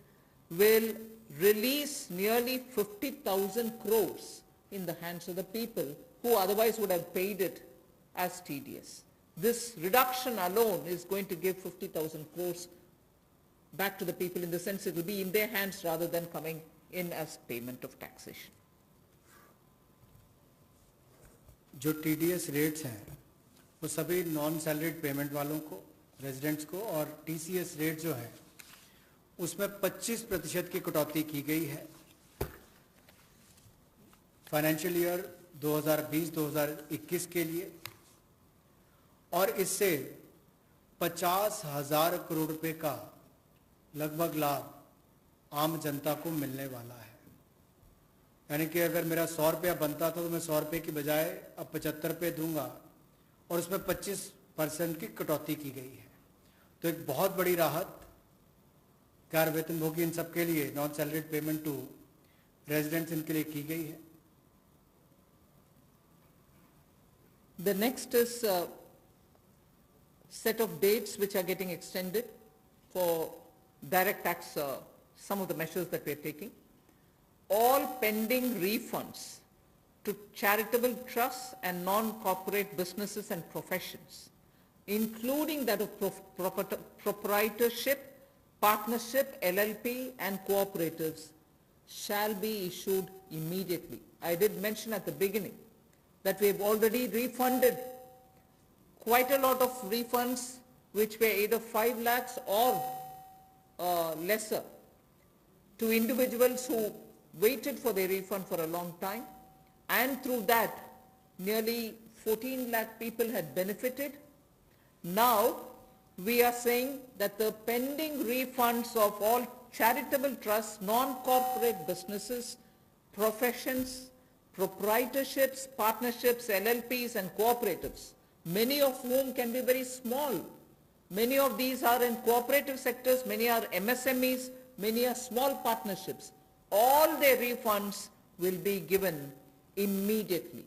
will release nearly 50,000 crores in the hands of the people who otherwise would have paid it as TDS. This reduction alone is going to give 50,000 crores back to the people, in the sense it will be in their hands rather than coming in as payment of taxation. जो TDS rates हैं वो सभी non salaried payment वालों को, residents को, और TCS rate जो है उसमें 25% की कटौती की गई है फाइनेंशियल ईयर 2020-2021 के लिए, और इससे 50,000 करोड़ रुपए का लगभग लाभ आम जनता को मिलने वाला है। यानी कि अगर मेरा 100 रुपया बनता था तो मैं 100 रुपये की बजाय अब 75 रुपये दूंगा, और उसमें 25% की कटौती की गई है। तो एक बहुत बड़ी राहत गैर वेतनभोगी इन सबके लिए, non salaried payment to residents, इनके लिए की गई है। The next is set of dates which are getting extended for direct tax, some of the measures that we are taking. All pending refunds to charitable trusts and non-corporate businesses and professions, including that of proprietorship, partnership, LLP and cooperatives, shall be issued immediately. I did mention at the beginning that we have already refunded quite a lot of refunds which were either 5 lakhs or lesser to individuals who waited for their refund for a long time, and through that nearly 14 lakh people had benefited. Now we are saying that the pending refunds of all charitable trusts, non-corporate businesses, professions, proprietorships, partnerships, LLPs and cooperatives, many of whom can be very small. Many of these are in cooperative sectors, many are MSMEs, many are small partnerships. All their refunds will be given immediately,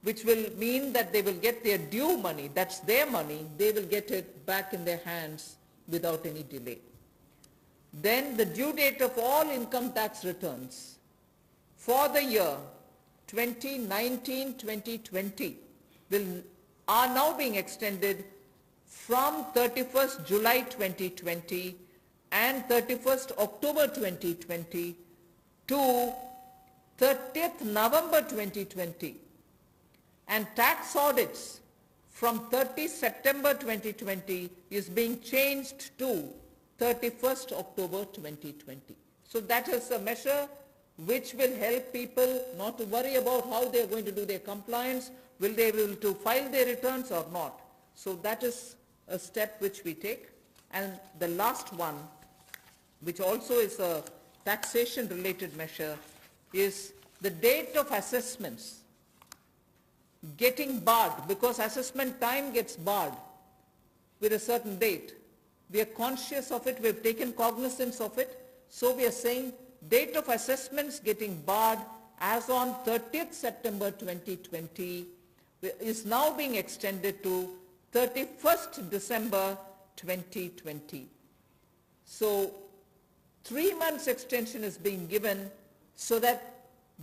which will mean that they will get their due money, that's their money, they will get it back in their hands without any delay. Then the due date of all income tax returns for the year 2019-2020 are now being extended from 31st July 2020 and 31st October 2020 to 30th November 2020, and tax audits from 30 September 2020 is being changed to 31st October 2020. So that is a measure which will help people not to worry about how they are going to do their compliance, will they be able to file their returns or not. So that is a step which we take. And the last one, which also is a taxation related measure, is the date of assessments getting barred, because assessment time gets barred with a certain date. We are conscious of it, we have taken cognizance of it, so we are saying date of assessments getting barred as on 30th September 2020 is now being extended to 31st December 2020. So 3 months extension is being given so that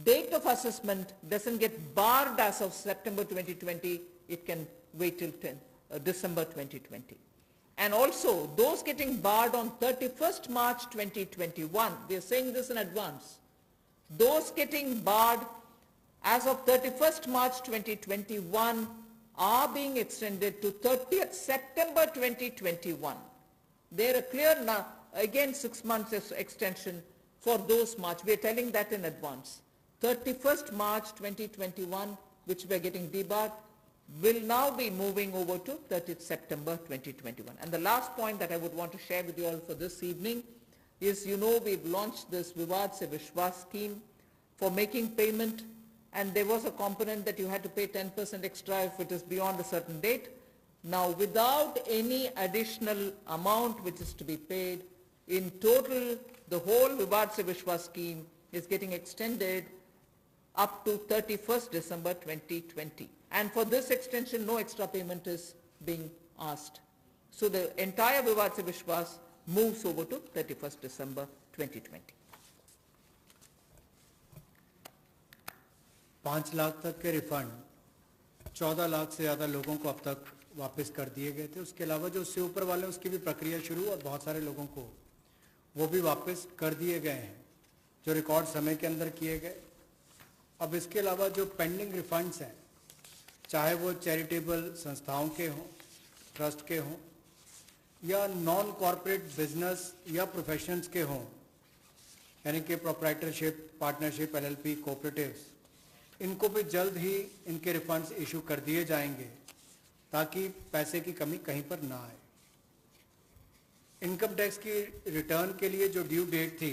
date of assessment doesn't get barred as of September 2020, it can wait till December 2020. And also, those getting barred on 31st March 2021, we are saying this in advance, those getting barred as of 31st March 2021 are being extended to 30th September 2021. There are clear now, again 6 months extension for those March. We are telling that in advance. 31st March 2021, which we are getting debarred, will now be moving over to 30th September 2021. And the last point that I would want to share with you all for this evening is, you know, we've launched this Vivad Se Vishwas scheme for making payment, and there was a component that you had to pay 10% extra if it is beyond a certain date. Now, without any additional amount which is to be paid, in total, the whole Vivad Se Vishwas scheme is getting extended up to 31st December 2020. And for this extension, no extra payment is being asked. So the entire Vivad Se Vishwas moves over to 31st December 2020. 5 lakh तक के refund 14 lakh से ज़्यादा लोगों को अब तक वापस कर दिए गए थे। उसके अलावा जो उससे ऊपर वाले, उसकी भी प्रक्रिया शुरू, और बहुत सारे लोगों को वो भी वापस कर दिए गए हैं जो रिकॉर्ड समय के अंदर किए गए। अब इसके अलावा जो पेंडिंग रिफंड्स हैं चाहे वो चैरिटेबल संस्थाओं के हों, ट्रस्ट के हों या नॉन कॉरपोरेट बिजनेस या प्रोफेशंस के हों, यानी कि प्रोप्राइटरशिप, पार्टनरशिप, एलएलपी, कोऑपरेटिव्स, इनको भी जल्द ही इनके रिफंड्स इशू कर दिए जाएंगे ताकि पैसे की कमी कहीं पर ना आए। इनकम टैक्स की रिटर्न के लिए जो ड्यू डेट थी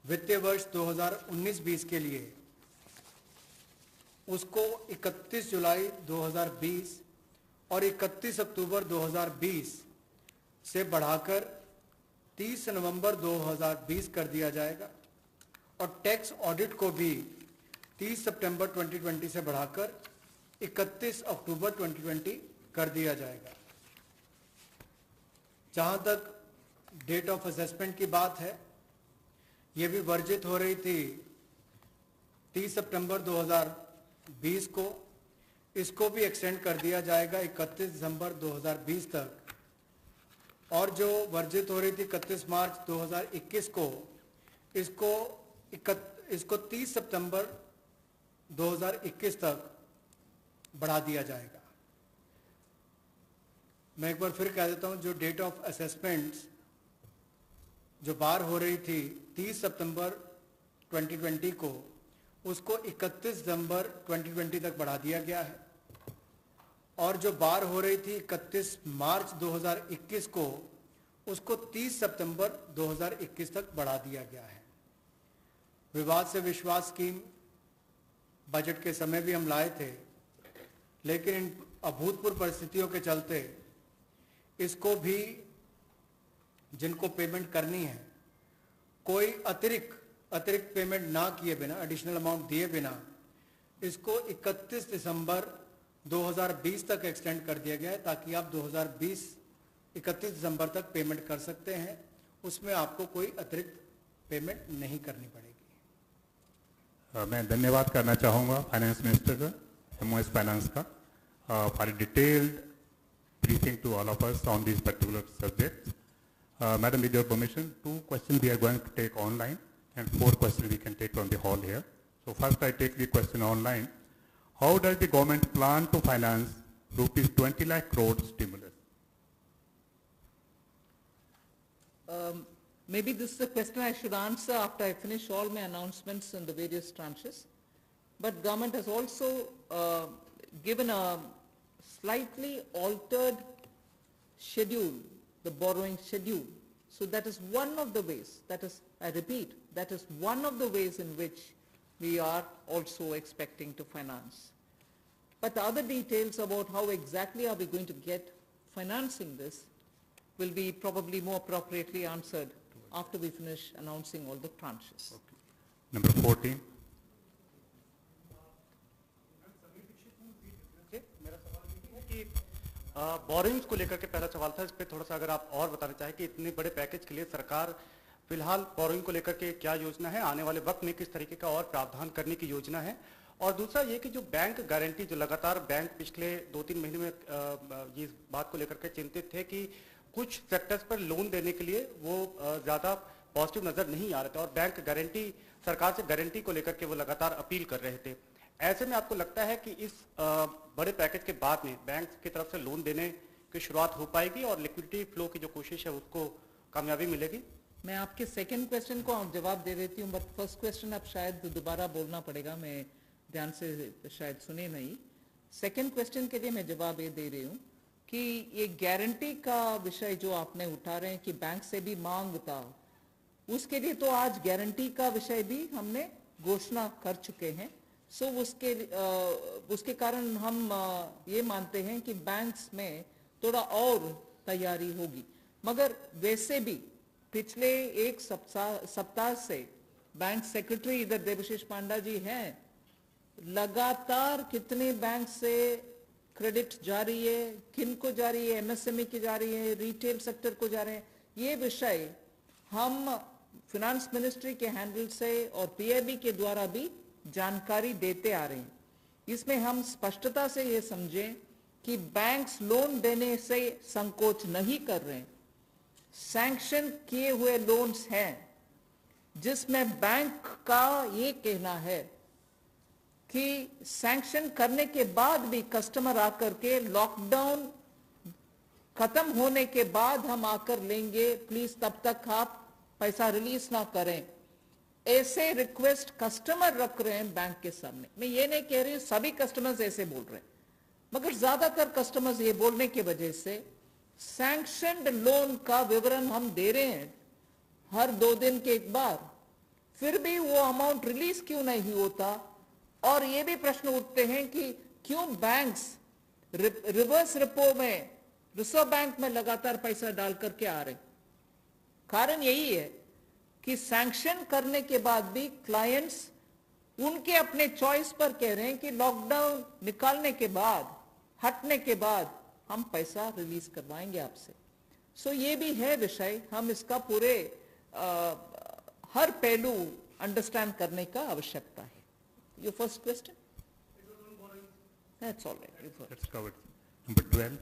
वित्तीय वर्ष 2019-20 के लिए, उसको 31 जुलाई 2020 और 31 अक्टूबर 2020 से बढ़ाकर 30 नवंबर 2020 कर दिया जाएगा और टैक्स ऑडिट को भी 30 सितंबर 2020 से बढ़ाकर 31 अक्टूबर 2020 कर दिया जाएगा। जहां तक डेट ऑफ असेसमेंट की बात है, ये भी वर्जित हो रही थी 30 सितंबर 2020 को, इसको भी एक्सटेंड कर दिया जाएगा 31 दिसंबर 2020 तक, और जो वर्जित हो रही थी 31 मार्च 2021 को, इसको 30 सितंबर 2021 तक बढ़ा दिया जाएगा। मैं एक बार फिर कह देता हूं, जो डेट ऑफ असेसमेंट्स जो बार हो रही थी 30 सितंबर 2020 को, उसको 31 दिसंबर 2020 तक बढ़ा दिया गया है, और जो बार हो रही थी 31 मार्च 2021 को, उसको 30 सितंबर 2021 तक बढ़ा दिया गया है। विवाद से विश्वास स्कीम बजट के समय भी हम लाए थे, लेकिन इन अभूतपूर्व परिस्थितियों के चलते इसको भी, जिनको पेमेंट करनी है, कोई अतिरिक्त पेमेंट ना किए बिना, एडिशनल अमाउंट दिए बिना, इसको 31 दिसंबर 2020 तक एक्सटेंड कर दिया गया है ताकि आप 2020 31 दिसंबर तक पेमेंट कर सकते हैं। उसमें आपको कोई अतिरिक्त पेमेंट नहीं करनी पड़ेगी। मैं धन्यवाद करना चाहूँगा फाइनेंस मिनिस्टर का, एमओएस फाइनेंस का, for detailed briefing to all of us on these particular subjects. Madam, with your permission, 2 questions we are going to take online and 4 questions we can take from the hall here. So first I take the question online. How does the government plan to finance rupees 20 lakh crore stimulus? Maybe this is a question I should answer after I finish all my announcements in the various tranches. But government has also given a slightly altered schedule, the borrowing schedule. So that is one of the ways, that is, I repeat, that is one of the ways in which we are also expecting to finance. But the other details about how exactly are we going to get financing this will be probably more appropriately answered after we finish announcing all the tranches. Okay. Number 14. Borings को लेकर के पहला सवाल था, इस पे थोड़ा सा अगर आप और बताना चाहें कि इतने बड़े पैकेज के लिए सरकार फिलहाल बोरिंग को लेकर के क्या योजना है, आने वाले वक्त में किस तरीके का और प्रावधान करने की योजना है, और दूसरा ये कि जो बैंक गारंटी, जो लगातार बैंक पिछले 2-3 महीने में ये इस बात को लेकर के चिंतित थे कि कुछ सेक्टर्स पर लोन देने के लिए वो ज्यादा पॉजिटिव नजर नहीं आ रहे थे और बैंक गारंटी, सरकार से गारंटी को लेकर के वो लगातार अपील कर रहे थे। ऐसे में आपको लगता है कि इस बड़े पैकेज के बाद में बैंक की तरफ से लोन देने की शुरुआत हो पाएगी और लिक्विडिटी फ्लो की जो कोशिश है उसको कामयाबी मिलेगी? मैं आपके सेकंड क्वेश्चन को जवाब दे देती हूँ, बट फर्स्ट क्वेश्चन अब शायद दोबारा बोलना पड़ेगा, मैं ध्यान से शायद सुने नहीं। सेकंड क्वेश्चन के लिए मैं जवाब ये दे रही हूँ कि ये गारंटी का विषय जो आपने उठा रहे हैं कि बैंक से भी मांग था, उसके लिए तो आज गारंटी का विषय भी हमने घोषणा कर चुके हैं। सो उसके कारण हम ये मानते हैं कि बैंक्स में थोड़ा और तैयारी होगी, मगर वैसे भी पिछले एक सप्ताह से बैंक सेक्रेटरी इधर देवशीष पांडा जी हैं, लगातार कितने बैंक से क्रेडिट जा रही है, किन को जा रही है, एमएसएमई की जा रही है, रिटेल सेक्टर को जा रहे हैं, ये विषय हम फिनेंस मिनिस्ट्री के हैंडल से और पीआईबी के द्वारा भी जानकारी देते आ रहे हैं। इसमें हम स्पष्टता से ये समझें कि बैंक्स लोन देने से संकोच नहीं कर रहे हैं। सैंक्शन किए हुए लोन्स हैं जिसमें बैंक का ये कहना है कि सैंक्शन करने के बाद भी कस्टमर आकर के लॉकडाउन खत्म होने के बाद हम आकर लेंगे, प्लीज तब तक आप पैसा रिलीज ना करें, ऐसे रिक्वेस्ट कस्टमर रख रहे हैं बैंक के सामने। मैं ये नहीं कह रही हूं सभी कस्टमर्स ऐसे बोल रहे हैं, मगर ज्यादातर कस्टमर्स ये बोलने की वजह से सैंक्शनड लोन का विवरण हम दे रहे हैं हर 2 दिन के एक बार, फिर भी वो अमाउंट रिलीज क्यों नहीं होता। और ये भी प्रश्न उठते हैं कि क्यों बैंक्स रिवर्स रेपो में, रिजर्व बैंक में लगातार पैसा डाल करके आ रहे। कारण यही है कि सैंक्शन करने के बाद भी क्लाइंट्स उनके अपने चॉइस पर कह रहे हैं कि लॉकडाउन निकालने के बाद, हटने के बाद हम पैसा रिलीज करवाएंगे आपसे। सो ये भी है विषय, हम इसका पूरे हर पहलू अंडरस्टैंड करने का आवश्यकता है। Your first question, that's all right, That's covered. Number 12.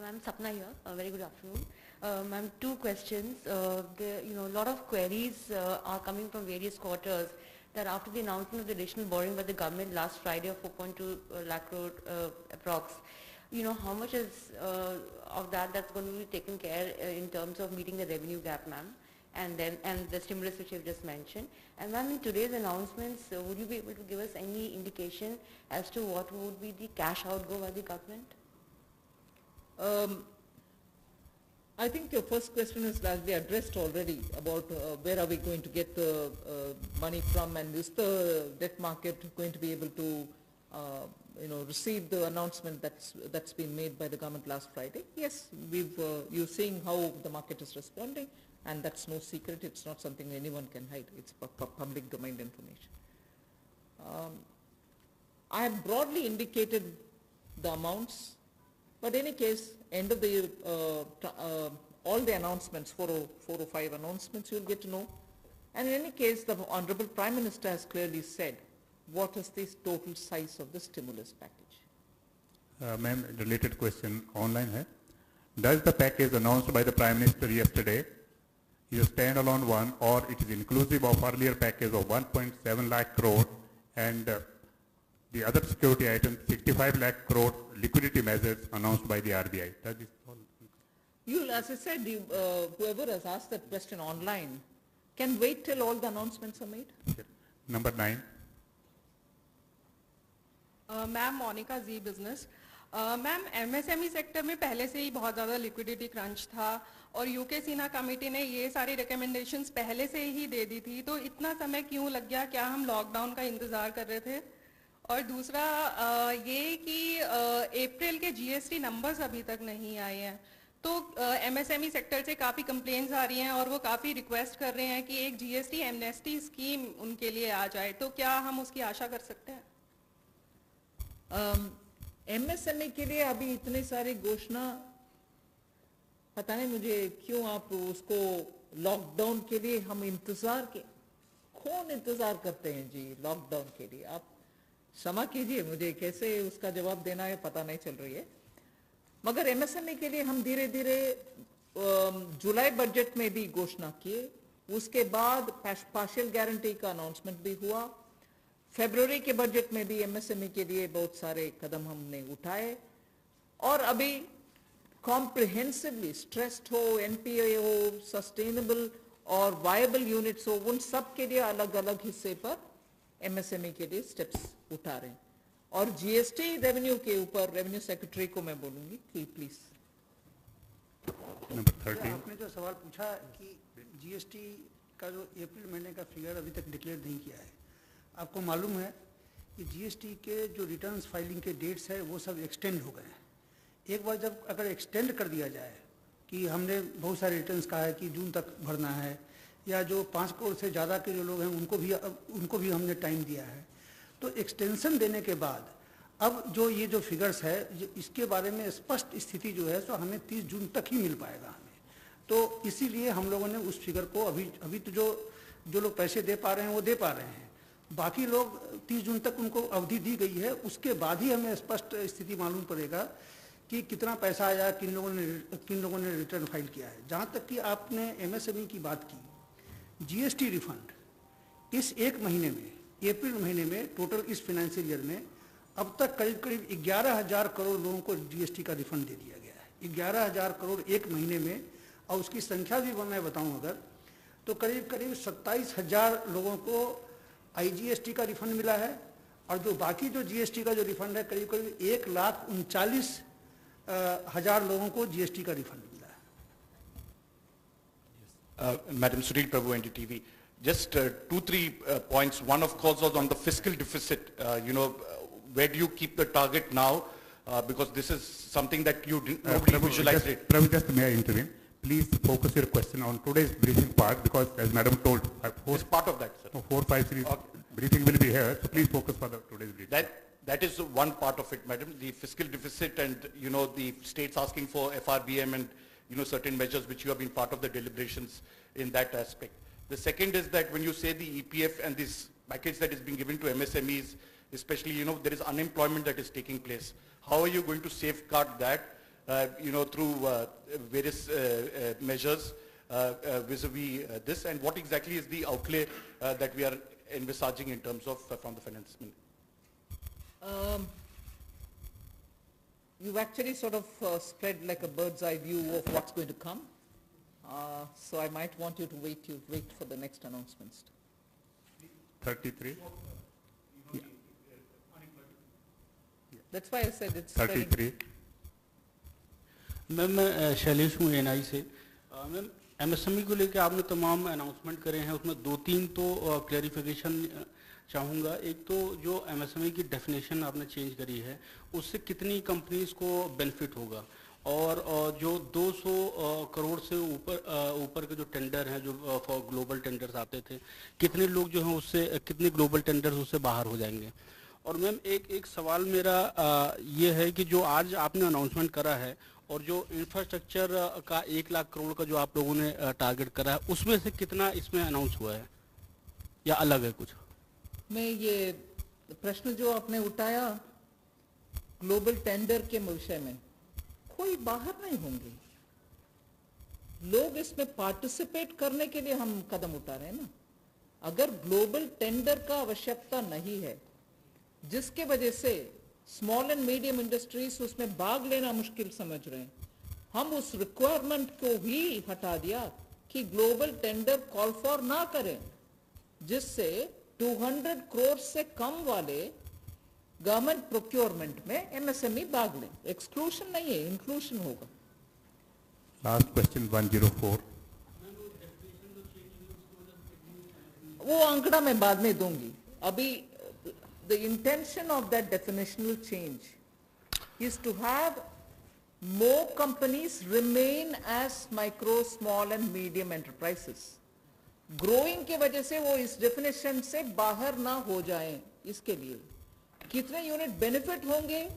I'm Sapna here. Very good afternoon. Ma'am, 2 questions. A lot of queries are coming from various quarters that after the announcement of the additional borrowing by the government last Friday of 4.2 lakh crore approx, how much is of that's going to be taken care in terms of meeting the revenue gap, ma'am, and the stimulus which you've just mentioned. And ma'am, in today's announcements, would you be able to give us any indication as to what would be the cash outgo by the government? I think your first question is largely addressed already about where are we going to get the money from, and is the debt market going to be able to receive the announcement that's been made by the government last Friday. Yes, you're seeing how the market is responding, and that's no secret. It's not something anyone can hide. It's public domain information. I have broadly indicated the amounts. But in any case, end of the year, all the announcements, 4 or 5 announcements, you'll get to know. And in any case, the Honorable Prime Minister has clearly said what is the total size of the stimulus package. Ma'am, related question online hai. Does the package announced by the Prime Minister yesterday is a standalone one, or it is inclusive of earlier package of 1.7 lakh crore and the other security items, 65 lakh crore liquidity measures announced by the RBI? Does this all? As I said, whoever has asked that question online can wait till all the announcements are made. Okay. Number 9. Ma'am Monika ji business. Ma'am MSME sector में पहले से ही बहुत ज़्यादा liquidity crunch था और UK सीना committee ने ये सारी रिकमेंडेशंस पहले से ही दे दी थी, तो इतना समय क्यों लग गया? क्या हम लॉकडाउन का इंतज़ार कर रहे थे? और दूसरा ये कि अप्रैल के जीएसटी नंबर्स अभी तक नहीं आए हैं, तो एमएसएमई सेक्टर से काफ़ी कंप्लेंट्स आ रही हैं और वो काफ़ी रिक्वेस्ट कर रहे हैं कि एक जीएसटी एमनेस्टी स्कीम उनके लिए आ जाए, तो क्या हम उसकी आशा कर सकते हैं? एमएसएमई के लिए अभी इतने सारे घोषणा, पता नहीं मुझे क्यों आप उसको लॉकडाउन के लिए हम इंतजार के, कौन इंतजार करते हैं जी लॉकडाउन के लिए? आप क्षमा कीजिए, मुझे कैसे उसका जवाब देना है पता नहीं चल रही है। मगर एमएसएमई के लिए हम धीरे धीरे जुलाई बजट में भी घोषणा किए, उसके बाद पार्शियल गारंटी का अनाउंसमेंट भी हुआ, फरवरी के बजट में भी एमएसएमई के लिए बहुत सारे कदम हमने उठाए, और अभी कॉम्प्रिहेंसिवली स्ट्रेस्ड हो, एनपीए हो, सस्टेनेबल और वायबल यूनिट्स हो, उन सब के लिए अलग अलग हिस्से पर एमएसएमई के लिए स्टेप्स उठा रहे हैं। और जीएसटी रेवेन्यू के ऊपर रेवेन्यू सेक्रेटरी को मैं बोलूंगी कि प्लीज। Number 13. आपने जो सवाल पूछा कि जीएसटी का जो अप्रैल महीने का फिगर अभी तक डिक्लेयर नहीं किया है, आपको मालूम है कि जीएसटी के जो रिटर्न्स फाइलिंग के डेट्स है वो सब एक्सटेंड हो गए हैं। एक बार जब अगर एक्सटेंड कर दिया जाए कि हमने बहुत सारे रिटर्न्स कहा है कि जून तक भरना है, या जो 5 करोड़ से ज़्यादा के जो लोग हैं उनको भी हमने टाइम दिया है, तो एक्सटेंशन देने के बाद अब जो ये जो फिगर्स है इसके बारे में स्पष्ट स्थिति जो है सो हमें 30 जून तक ही मिल पाएगा हमें। तो इसीलिए हम लोगों ने उस फिगर को अभी तो जो लोग पैसे दे पा रहे हैं वो दे पा रहे हैं, बाकी लोग 30 जून तक उनको अवधि दी गई है, उसके बाद ही हमें स्पष्ट स्थिति मालूम पड़ेगा कि कितना पैसा आया, किन लोगों ने रिटर्न फाइल किया है। जहाँ तक कि आपने एमएसएमई की बात की, जीएसटी रिफंड इस एक महीने में, अप्रैल महीने में टोटल इस फाइनेंशियल ईयर में अब तक करीब करीब 11,000 करोड़ लोगों को जीएसटी का रिफंड दे दिया गया है। 11,000 करोड़ एक महीने में, और उसकी संख्या भी मैं बताऊं अगर, तो करीब करीब 27,000 लोगों को आईजीएसटी का रिफंड मिला है, और जो बाकी जो जीएसटी का जो रिफंड है करीब करीब 1,39,000 लोगों को जीएसटी का रिफंड मिला है। Madam Sunil Prabhu, NDTV. Just 2-3 points. One, of course, was on the fiscal deficit. Where do you keep the target now? Because this is something that nobody visualized it. Prabhu, just may I intervene? Please focus your question on today's briefing part, because as Madam told, It's part of that, sir. 453 briefing will be here, so please focus for the today's briefing. That is one part of it, madam, the fiscal deficit and, the states asking for FRBM and, certain measures which you have been part of the deliberations in that aspect. The second is that when you say the EPF and this package that is being given to MSMEs, especially, there is unemployment that is taking place. How are you going to safeguard that, through various measures vis-a-vis this, and what exactly is the outlay that we are envisaging in terms of from the finance ministry? You've actually sort of spread like a bird's eye view of what's going to come. So I might want you to wait for the next announcements. 33, That's why I said it's spreading. 33. Ma'am मैं शैलेश हूँ NI से। Ma'am MSME को लेकर आपने तमाम announcement करे हैं, उसमें 2-3 तो क्लैरिफिकेशन चाहूँगा। एक तो जो एमएसएमई की डेफिनेशन आपने चेंज करी है, उससे कितनी कंपनीज को बेनिफिट होगा, और जो 200 करोड़ से ऊपर के जो टेंडर हैं, जो फॉर ग्लोबल टेंडर्स आते थे, कितने लोग जो हैं उससे, कितने ग्लोबल टेंडर्स उससे बाहर हो जाएंगे। और मैम एक सवाल मेरा ये है कि जो आज आपने अनाउंसमेंट करा है और जो इंफ्रास्ट्रक्चर का 1 लाख करोड़ का जो आप लोगों ने टारगेट करा है, उसमें से कितना इसमें अनाउंस हुआ है या अलग है कुछ? मैं ये प्रश्न जो आपने उठाया ग्लोबल टेंडर के विषय में, कोई बाहर नहीं होंगे लोग, इसमें पार्टिसिपेट करने के लिए हम कदम उठा रहे हैं ना। अगर ग्लोबल टेंडर का आवश्यकता नहीं है, जिसके वजह से स्मॉल एंड मीडियम इंडस्ट्रीज उसमें भाग लेना मुश्किल समझ रहे हैं, हम उस रिक्वायरमेंट को ही हटा दिया कि ग्लोबल टेंडर कॉल फॉर ना करें, जिससे 200 करोड़ से कम वाले गवर्नमेंट प्रोक्योरमेंट में एमएसएमई भाग लें। एक्सक्लूशन नहीं है, इंक्लूशन होगा। Last question 104. वो आंकड़ा मैं बाद में दूंगी। अभी the intention of that definitional change is to have more companies remain as micro, small and medium enterprises. Growing के वजह से वो इस definition से बाहर ना हो जाएं, इसके लिए कितने यूनिट बेनिफिट होंगे,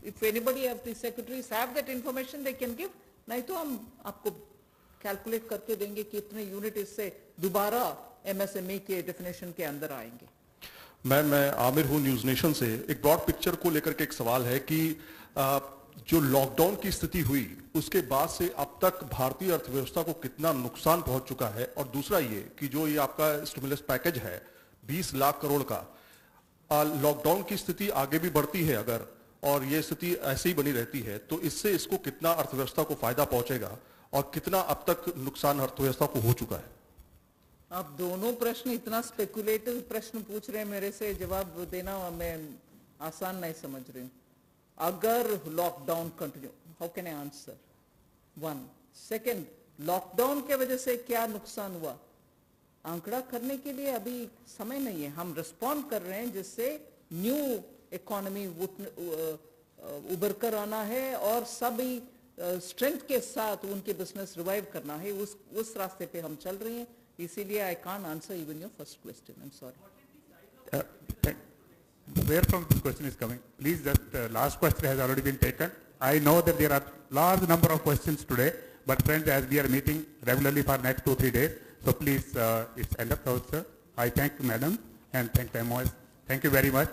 if anybody of the secretaries have that information they can give, नहीं तो हम आपको कैलकुलेट करके देंगे कितने यूनिट इससे दोबारा एमएसएमई के डेफिनेशन के अंदर आएंगे। मैं आमिर हूँ न्यूज नेशन से। एक ब्रॉड पिक्चर को लेकर के एक सवाल है कि जो लॉकडाउन की स्थिति हुई उसके बाद से अब तक भारतीय अर्थव्यवस्था को कितना नुकसान पहुंच चुका है, और दूसरा ये कि जो ये आपका स्टिमुलस पैकेज है 20 लाख करोड़ का, लॉकडाउन की स्थिति आगे भी बढ़ती है अगर, और ये स्थिति ऐसे ही बनी रहती है, तो इससे इसको कितना अर्थव्यवस्था को फायदा पहुंचेगा और कितना अब तक नुकसान अर्थव्यवस्था को हो चुका है? आप दोनों प्रश्न इतना स्पेकुलेटिव प्रश्न पूछ रहे हैं, मेरे से जवाब देना मैं आसान नहीं समझ रही हूँ। अगर lockdown continue, how can I answer? 1 second, lockdown के वजह से क्या नुकसान हुआ, आंकड़ा करने के लिए अभी समय नहीं है। हम रिस्पॉन्ड कर रहे हैं जिससे न्यू इकोनॉमी उभर कर आना है और सभी स्ट्रेंथ के साथ उनके बिजनेस रिवाइव करना है, उस रास्ते पे हम चल रहे हैं। इसीलिए I can't answer even your first question. I'm sorry. Where from this question is coming? Please, just last question has already been taken. I know that there are large number of questions today, but friends, as we are meeting regularly for next 2-3 days, so please, it's end of thought, sir. I thank Madam and thank MOS. Thank you very much.